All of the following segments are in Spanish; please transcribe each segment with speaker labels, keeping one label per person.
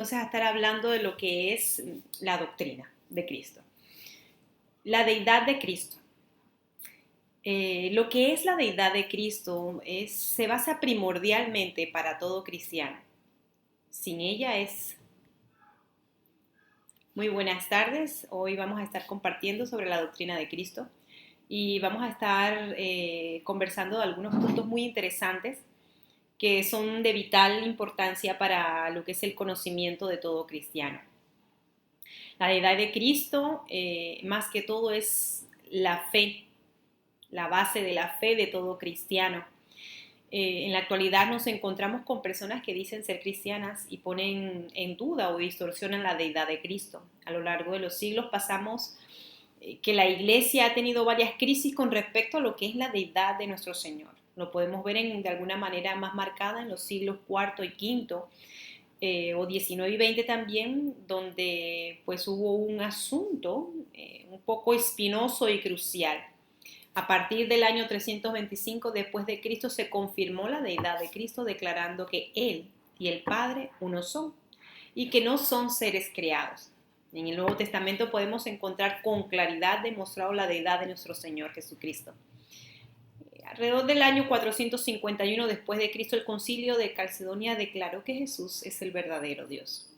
Speaker 1: entonces a estar hablando de lo que es la doctrina de Cristo. La deidad de Cristo. Lo que es la deidad de Cristo se basa primordialmente para todo cristiano. Sin ella es... Muy buenas tardes. Hoy vamos a estar compartiendo sobre la doctrina de Cristo y vamos a estar conversando de algunos puntos muy interesantes que son de vital importancia para lo que es el conocimiento de todo cristiano. La deidad de Cristo, más que todo, es la fe, la base de la fe de todo cristiano. En la actualidad nos encontramos con personas que dicen ser cristianas y ponen en duda o distorsionan la deidad de Cristo. A lo largo de los siglos pasamos que la iglesia ha tenido varias crisis con respecto a lo que es la deidad de nuestro Señor. Lo podemos ver de alguna manera más marcada en los siglos IV y V, o XIX y XX también, donde pues hubo un asunto un poco espinoso y crucial. A partir del año 325 después de Cristo se confirmó la deidad de Cristo, declarando que Él y el Padre uno son y que no son seres creados. En el Nuevo Testamento podemos encontrar con claridad demostrado la deidad de nuestro Señor Jesucristo. Alrededor del año 451 después de Cristo, el concilio de Calcedonia declaró que Jesús es el verdadero Dios.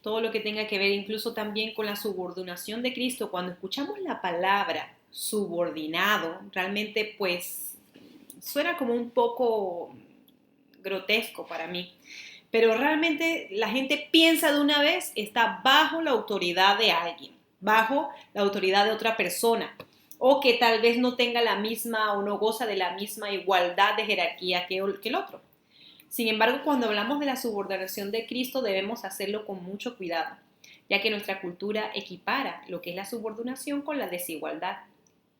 Speaker 1: Todo lo que tenga que ver incluso también con la subordinación de Cristo, cuando escuchamos la palabra subordinado, realmente pues suena como un poco grotesco para mí, pero realmente la gente piensa de una vez, está bajo la autoridad de alguien, bajo la autoridad de otra persona, o que tal vez no tenga la misma o no goza de la misma igualdad de jerarquía que el otro. Sin embargo, cuando hablamos de la subordinación de Cristo debemos hacerlo con mucho cuidado, ya que nuestra cultura equipara lo que es la subordinación con la desigualdad.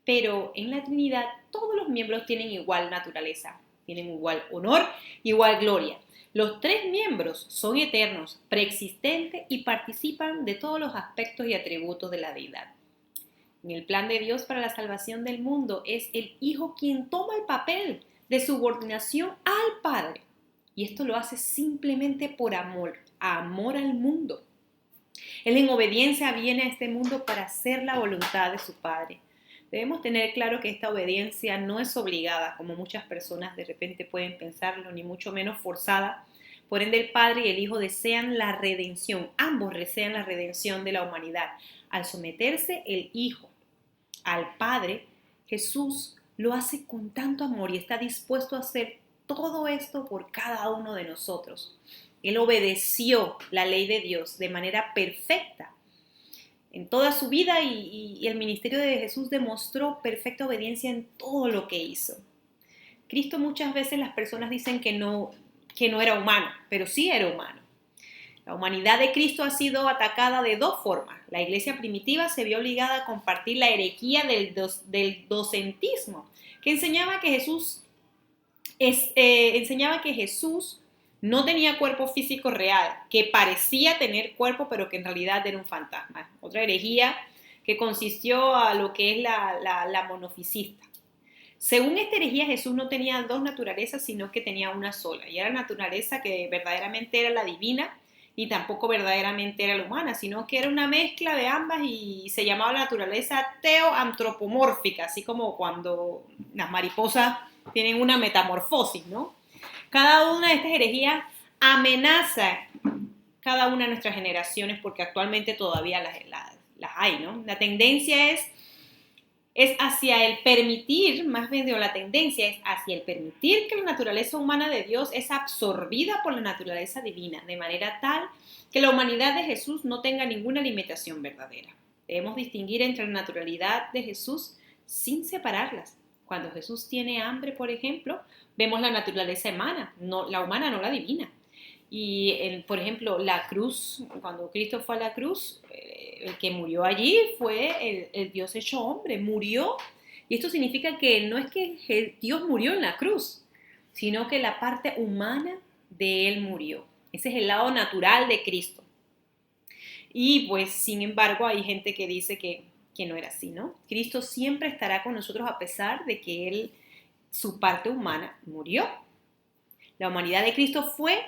Speaker 1: Pero en la Trinidad todos los miembros tienen igual naturaleza, tienen igual honor, igual gloria. Los tres miembros son eternos, preexistentes y participan de todos los aspectos y atributos de la deidad. En el plan de Dios para la salvación del mundo es el Hijo quien toma el papel de subordinación al Padre. Y esto lo hace simplemente por amor al mundo. Él en obediencia viene a este mundo para hacer la voluntad de su Padre. Debemos tener claro que esta obediencia no es obligada, como muchas personas de repente pueden pensarlo, ni mucho menos forzada. Por ende, el Padre y el Hijo desean la redención, ambos desean la redención de la humanidad. Al someterse el Hijo al Padre, Jesús lo hace con tanto amor y está dispuesto a hacer todo esto por cada uno de nosotros. Él obedeció la ley de Dios de manera perfecta en toda su vida y el ministerio de Jesús demostró perfecta obediencia en todo lo que hizo. Cristo muchas veces las personas dicen que no era humano, pero sí era humano. La humanidad de Cristo ha sido atacada de dos formas. La iglesia primitiva se vio obligada a compartir la herejía del docentismo, que enseñaba que Jesús no tenía cuerpo físico real, que parecía tener cuerpo, pero que en realidad era un fantasma. Otra herejía que consistió a lo que es la monofisista. Según esta herejía, Jesús no tenía dos naturalezas, sino que tenía una sola. Y era la naturaleza que verdaderamente era la divina y tampoco verdaderamente era la humana, sino que era una mezcla de ambas y se llamaba la naturaleza teoantropomórfica, así como cuando las mariposas tienen una metamorfosis, ¿no? Cada una de estas herejías amenaza cada una de nuestras generaciones porque actualmente todavía las hay, ¿no? La tendencia es hacia el permitir, más bien digo, la tendencia es hacia el permitir que la naturaleza humana de Dios es absorbida por la naturaleza divina, de manera tal que la humanidad de Jesús no tenga ninguna limitación verdadera. Debemos distinguir entre la naturalidad de Jesús sin separarlas. Cuando Jesús tiene hambre, por ejemplo, vemos la naturaleza humana, no, la humana, no la divina. Y, por ejemplo, la cruz, cuando Cristo fue a la cruz, el que murió allí fue el Dios hecho hombre, murió. Y esto significa que no es que Dios murió en la cruz, sino que la parte humana de Él murió. Ese es el lado natural de Cristo. Y pues, sin embargo, hay gente que dice que no era así, ¿no? Cristo siempre estará con nosotros a pesar de que Él, su parte humana, murió. La humanidad de Cristo fue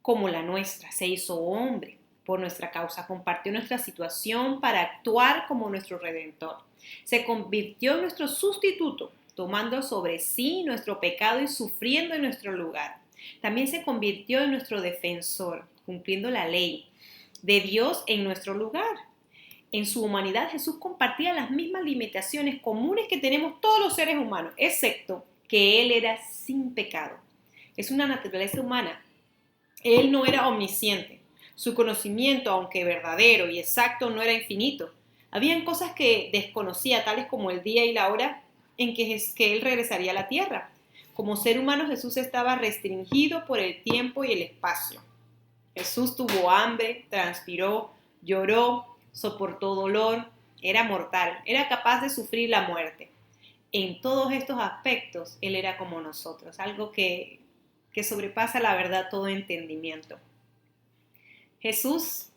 Speaker 1: como la nuestra, se hizo hombre por nuestra causa, compartió nuestra situación para actuar como nuestro Redentor. Se convirtió en nuestro sustituto, tomando sobre sí nuestro pecado y sufriendo en nuestro lugar. También se convirtió en nuestro defensor, cumpliendo la ley de Dios en nuestro lugar. En su humanidad, Jesús compartía las mismas limitaciones comunes que tenemos todos los seres humanos, excepto que Él era sin pecado. Es una naturaleza humana. Él no era omnisciente. Su conocimiento, aunque verdadero y exacto, no era infinito. Habían cosas que desconocía, tales como el día y la hora en que Él regresaría a la tierra. Como ser humano, Jesús estaba restringido por el tiempo y el espacio. Jesús tuvo hambre, transpiró, lloró, soportó dolor, era mortal, era capaz de sufrir la muerte. En todos estos aspectos, Él era como nosotros, algo que sobrepasa la verdad todo entendimiento. Jesús,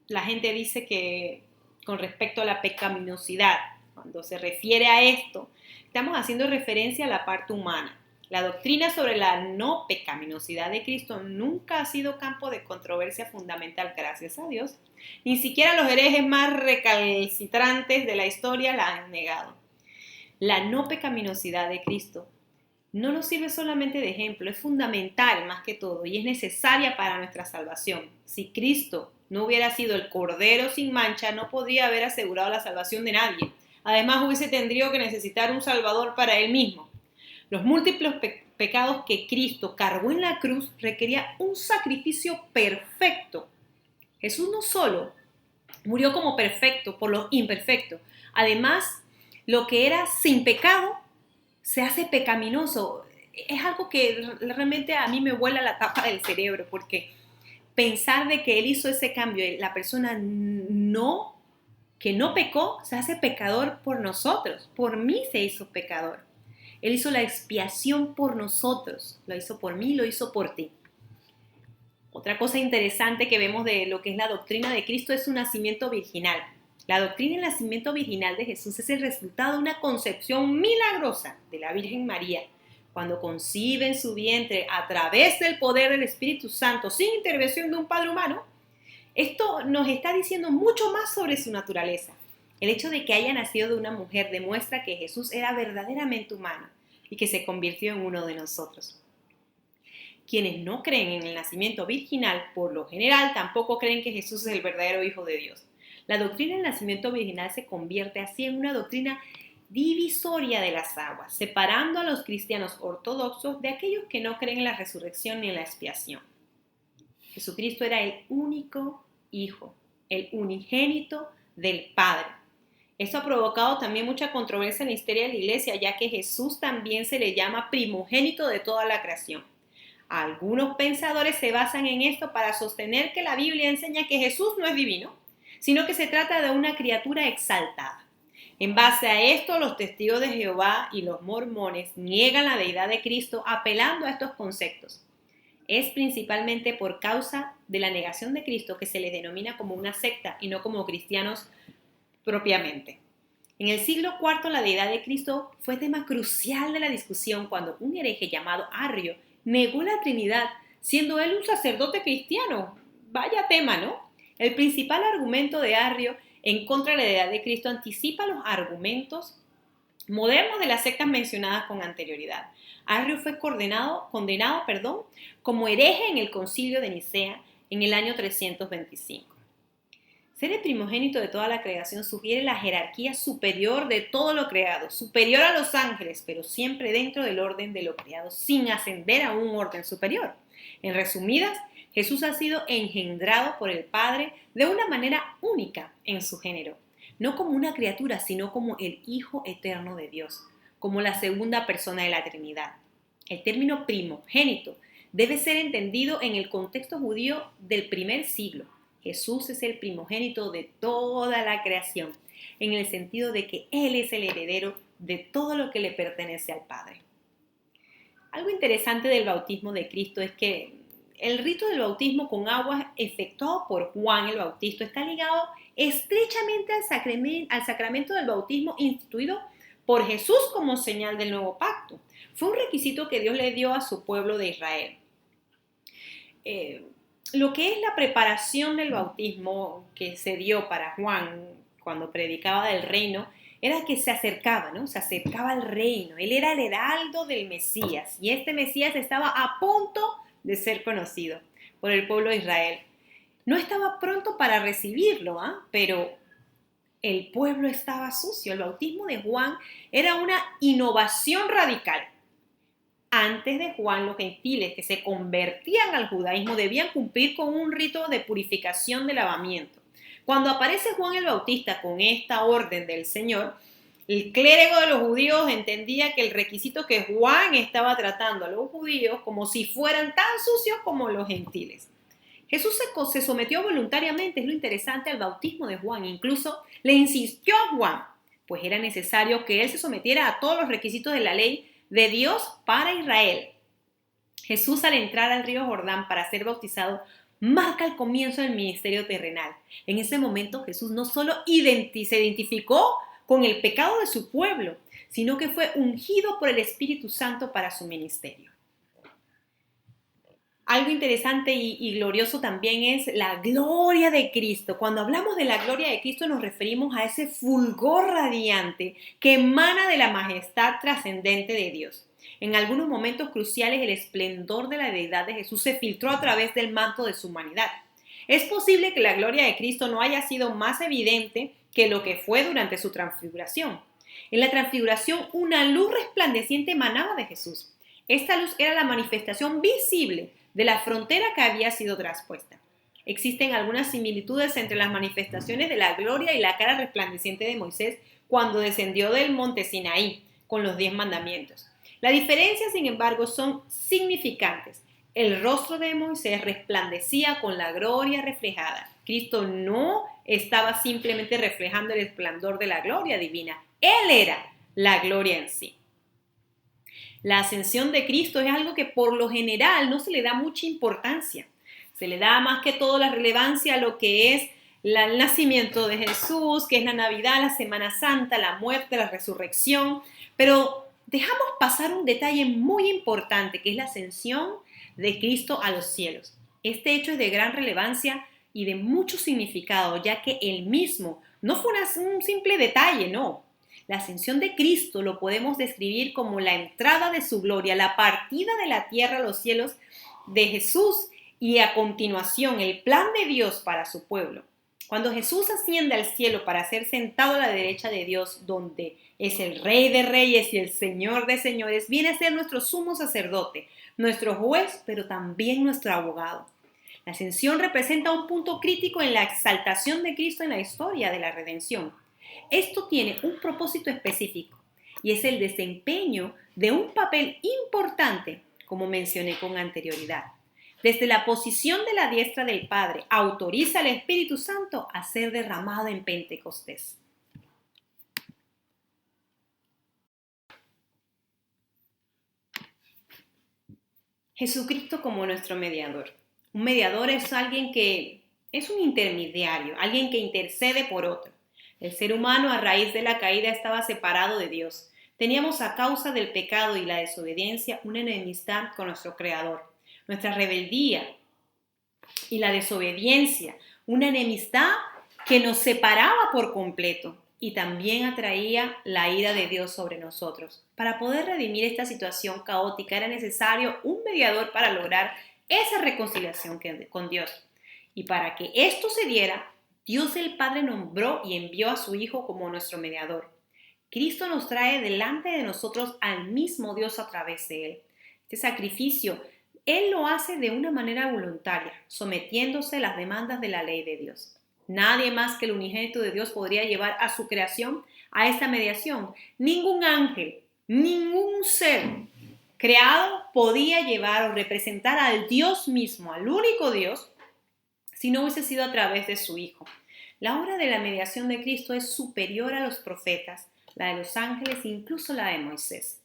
Speaker 1: la gente dice que con respecto a la pecaminosidad, cuando se refiere a esto, estamos haciendo referencia a la parte humana. La doctrina sobre la no pecaminosidad de Cristo nunca ha sido campo de controversia fundamental, gracias a Dios. Ni siquiera los herejes más recalcitrantes de la historia la han negado. La no pecaminosidad de Cristo no nos sirve solamente de ejemplo, es fundamental más que todo y es necesaria para nuestra salvación. Si Cristo no hubiera sido el Cordero sin mancha, no podría haber asegurado la salvación de nadie. Además, hubiese tenido que necesitar un Salvador para Él mismo. Los múltiples pecados que Cristo cargó en la cruz requerían un sacrificio perfecto. Jesús no solo murió como perfecto por los imperfectos, además, lo que era sin pecado se hace pecaminoso. Es algo que realmente a mí me vuela la tapa del cerebro, porque pensar de que Él hizo ese cambio, la persona que no pecó, se hace pecador por nosotros. Por mí se hizo pecador. Él hizo la expiación por nosotros. Lo hizo por mí, lo hizo por ti. Otra cosa interesante que vemos de lo que es la doctrina de Cristo es su nacimiento virginal. La doctrina del nacimiento virginal de Jesús es el resultado de una concepción milagrosa de la Virgen María, cuando concibe en su vientre a través del poder del Espíritu Santo, sin intervención de un padre humano. Esto nos está diciendo mucho más sobre su naturaleza. El hecho de que haya nacido de una mujer demuestra que Jesús era verdaderamente humano y que se convirtió en uno de nosotros. Quienes no creen en el nacimiento virginal, por lo general, tampoco creen que Jesús es el verdadero Hijo de Dios. La doctrina del nacimiento virginal se convierte así en una doctrina divisoria de las aguas, separando a los cristianos ortodoxos de aquellos que no creen en la resurrección ni en la expiación. Jesucristo era el único Hijo, el unigénito del Padre. Esto ha provocado también mucha controversia en la historia de la Iglesia, ya que Jesús también se le llama primogénito de toda la creación. Algunos pensadores se basan en esto para sostener que la Biblia enseña que Jesús no es divino, sino que se trata de una criatura exaltada. En base a esto, los testigos de Jehová y los mormones niegan la deidad de Cristo apelando a estos conceptos. Es principalmente por causa de la negación de Cristo que se les denomina como una secta y no como cristianos propiamente. En el siglo IV, la deidad de Cristo fue tema crucial de la discusión cuando un hereje llamado Arrio negó la Trinidad, siendo él un sacerdote cristiano. Vaya tema, ¿no? El principal argumento de Arrio en contra de la deidad de Cristo anticipa los argumentos modernos de las sectas mencionadas con anterioridad. Arrio fue condenado como hereje en el Concilio de Nicea en el año 325. Ser el primogénito de toda la creación sugiere la jerarquía superior de todo lo creado, superior a los ángeles, pero siempre dentro del orden de lo creado, sin ascender a un orden superior. En resumidas, Jesús ha sido engendrado por el Padre de una manera única en su género, no como una criatura, sino como el Hijo eterno de Dios, como la segunda persona de la Trinidad. El término primogénito debe ser entendido en el contexto judío del primer siglo. Jesús es el primogénito de toda la creación, en el sentido de que Él es el heredero de todo lo que le pertenece al Padre. Algo interesante del bautismo de Cristo es que el rito del bautismo con agua efectuado por Juan el Bautista está ligado estrechamente al sacramento del bautismo instituido por Jesús como señal del nuevo pacto. Fue un requisito que Dios le dio a su pueblo de Israel. lo que es la preparación del bautismo que se dio para Juan cuando predicaba del reino, era que se acercaba, ¿no? Se acercaba al reino. Él era el heraldo del Mesías y este Mesías estaba a punto de ser conocido por el pueblo de Israel. No estaba pronto para recibirlo, pero el pueblo estaba sucio. El bautismo de Juan era una innovación radical. Antes de Juan, los gentiles que se convertían al judaísmo debían cumplir con un rito de purificación de lavamiento. Cuando aparece Juan el Bautista con esta orden del Señor, el clérigo de los judíos entendía que el requisito que Juan estaba tratando a los judíos como si fueran tan sucios como los gentiles. Jesús se sometió voluntariamente, es lo interesante, al bautismo de Juan. Incluso le insistió a Juan, pues era necesario que él se sometiera a todos los requisitos de la ley de Dios para Israel. Jesús, al entrar al río Jordán para ser bautizado, marca el comienzo del ministerio terrenal. En ese momento Jesús no solo se identificó con el pecado de su pueblo, sino que fue ungido por el Espíritu Santo para su ministerio. Algo interesante y glorioso también es la gloria de Cristo. Cuando hablamos de la gloria de Cristo nos referimos a ese fulgor radiante que emana de la majestad trascendente de Dios. En algunos momentos cruciales el esplendor de la deidad de Jesús se filtró a través del manto de su humanidad. Es posible que la gloria de Cristo no haya sido más evidente que lo que fue durante su transfiguración. En la transfiguración una luz resplandeciente emanaba de Jesús. Esta luz era la manifestación visible de la frontera que había sido traspuesta. Existen algunas similitudes entre las manifestaciones de la gloria y la cara resplandeciente de Moisés cuando descendió del monte Sinaí con los 10 mandamientos. Las diferencias, sin embargo, son significantes. El rostro de Moisés resplandecía con la gloria reflejada. Cristo no estaba simplemente reflejando el esplendor de la gloria divina. Él era la gloria en sí. La ascensión de Cristo es algo que por lo general no se le da mucha importancia. Se le da más que todo la relevancia a lo que es el nacimiento de Jesús, que es la Navidad, la Semana Santa, la muerte, la resurrección. Pero dejamos pasar un detalle muy importante, que es la ascensión de Cristo a los cielos. Este hecho es de gran relevancia y de mucho significado, ya que él mismo no fue un simple detalle, no. La ascensión de Cristo lo podemos describir como la entrada de su gloria, la partida de la tierra a los cielos de Jesús y a continuación el plan de Dios para su pueblo. Cuando Jesús asciende al cielo para ser sentado a la derecha de Dios, donde es el Rey de Reyes y el Señor de Señores, viene a ser nuestro sumo sacerdote, nuestro juez, pero también nuestro abogado. La ascensión representa un punto crítico en la exaltación de Cristo en la historia de la redención. Esto tiene un propósito específico y es el desempeño de un papel importante, como mencioné con anterioridad. Desde la posición de la diestra del Padre, autoriza al Espíritu Santo a ser derramado en Pentecostés. Jesucristo como nuestro mediador. Un mediador es alguien que es un intermediario, alguien que intercede por otro. El ser humano a raíz de la caída estaba separado de Dios. Teníamos a causa del pecado y la desobediencia una enemistad con nuestro Creador. Nuestra rebeldía y la desobediencia, una enemistad que nos separaba por completo y también atraía la ira de Dios sobre nosotros. Para poder redimir esta situación caótica era necesario un mediador para lograr esa reconciliación con Dios. Y para que esto se diera, Dios el Padre nombró y envió a su Hijo como nuestro mediador. Cristo nos trae delante de nosotros al mismo Dios a través de Él. Este sacrificio, Él lo hace de una manera voluntaria, sometiéndose a las demandas de la ley de Dios. Nadie más que el unigénito de Dios podría llevar a su creación a esta mediación. Ningún ángel, ningún ser creado podía llevar o representar al Dios mismo, al único Dios, si no hubiese sido a través de su Hijo. La obra de la mediación de Cristo es superior a los profetas, la de los ángeles e incluso la de Moisés.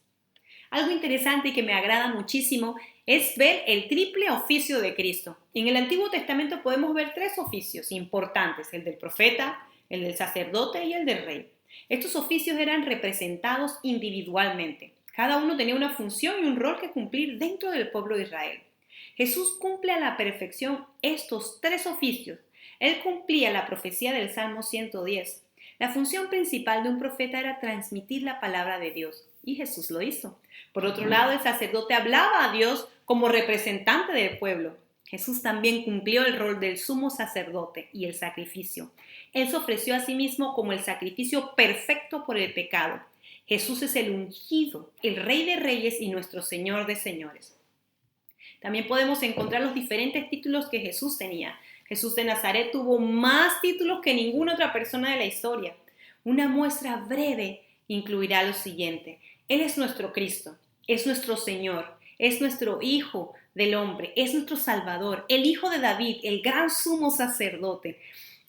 Speaker 1: Algo interesante y que me agrada muchísimo es ver el triple oficio de Cristo. En el Antiguo Testamento podemos ver 3 oficios importantes, el del profeta, el del sacerdote y el del rey. Estos oficios eran representados individualmente. Cada uno tenía una función y un rol que cumplir dentro del pueblo de Israel. Jesús cumple a la perfección estos tres oficios. Él cumplía la profecía del Salmo 110. La función principal de un profeta era transmitir la palabra de Dios, y Jesús lo hizo. Por otro lado, el sacerdote hablaba a Dios como representante del pueblo. Jesús también cumplió el rol del sumo sacerdote y el sacrificio. Él se ofreció a sí mismo como el sacrificio perfecto por el pecado. Jesús es el ungido, el Rey de Reyes y nuestro Señor de Señores. También podemos encontrar los diferentes títulos que Jesús tenía. Jesús de Nazaret tuvo más títulos que ninguna otra persona de la historia. Una muestra breve incluirá lo siguiente. Él es nuestro Cristo, es nuestro Señor, es nuestro Hijo del Hombre, es nuestro Salvador, el Hijo de David, el gran sumo sacerdote.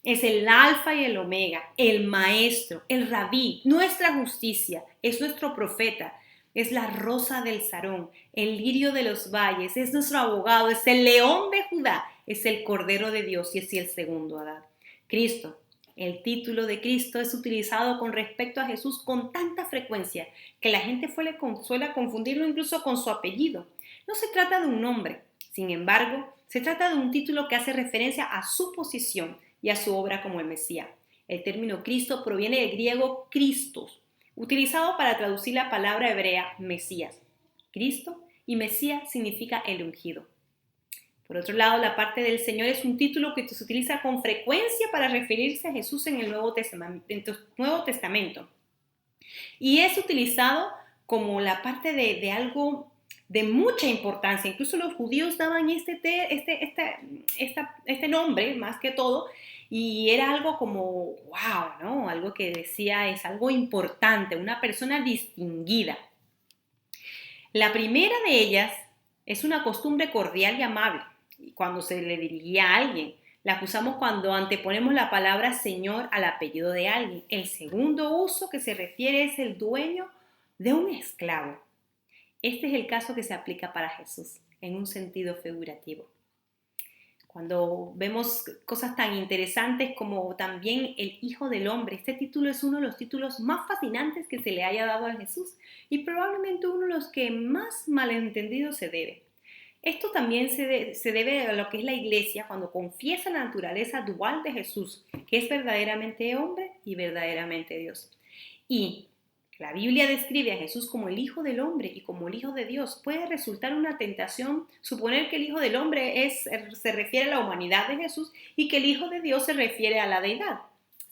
Speaker 1: Es el Alfa y el Omega, el Maestro, el Rabí, nuestra justicia, es nuestro profeta, es la rosa del Sarón, el lirio de los valles, es nuestro abogado, es el león de Judá, es el Cordero de Dios y es el segundo Adán. Cristo. El título de Cristo es utilizado con respecto a Jesús con tanta frecuencia que la gente suele confundirlo incluso con su apellido. No se trata de un nombre, sin embargo, se trata de un título que hace referencia a su posición y a su obra como el Mesías. El término Cristo proviene del griego Christos, utilizado para traducir la palabra hebrea Mesías. Cristo y Mesías significa el ungido. Por otro lado, la parte del Señor es un título que se utiliza con frecuencia para referirse a Jesús en el Nuevo Testamento. Y es utilizado como la parte de algo de mucha importancia. Incluso los judíos daban este nombre, más que todo, y era algo como, wow, ¿no? Algo que decía es algo importante, una persona distinguida. La primera de ellas es una costumbre cordial y amable. Cuando se le dirigía a alguien, la usamos cuando anteponemos la palabra Señor al apellido de alguien. El segundo uso que se refiere es el dueño de un esclavo. Este es el caso que se aplica para Jesús, en un sentido figurativo. Cuando vemos cosas tan interesantes como también el Hijo del Hombre, este título es uno de los títulos más fascinantes que se le haya dado a Jesús y probablemente uno de los que más malentendido se debe. Esto también se debe a lo que es la iglesia cuando confiesa la naturaleza dual de Jesús, que es verdaderamente hombre y verdaderamente Dios. Y la Biblia describe a Jesús como el Hijo del Hombre y como el Hijo de Dios. Puede resultar una tentación suponer que el Hijo del Hombre se refiere a la humanidad de Jesús y que el Hijo de Dios se refiere a la deidad.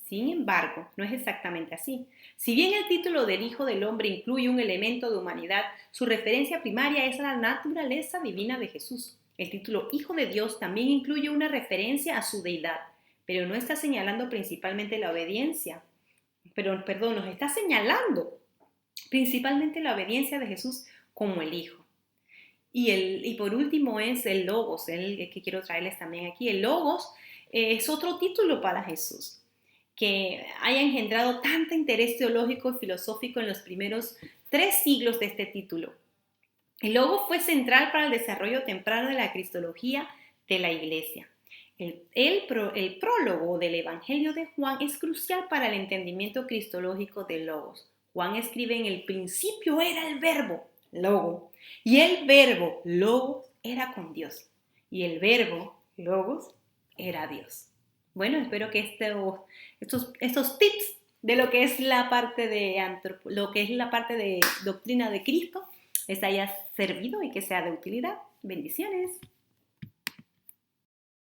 Speaker 1: Sin embargo, no es exactamente así. Si bien el título del Hijo del Hombre incluye un elemento de humanidad, su referencia primaria es a la naturaleza divina de Jesús. El título Hijo de Dios también incluye una referencia a su deidad, pero no está señalando principalmente la obediencia. Nos está señalando principalmente la obediencia de Jesús como el Hijo. Y por último es el Logos, el que quiero traerles también aquí. El Logos es otro título para Jesús que haya engendrado tanto interés teológico y filosófico en los primeros 3 siglos de este título. El Logos fue central para el desarrollo temprano de la cristología de la Iglesia. El prólogo del Evangelio de Juan es crucial para el entendimiento cristológico del Logos. Juan escribe: en el principio era el verbo, Logo, y el verbo, Logos, era con Dios, y el verbo, Logos, era Dios. Bueno, espero que estos tips de lo que es la parte de doctrina de Cristo les haya servido y que sea de utilidad. Bendiciones.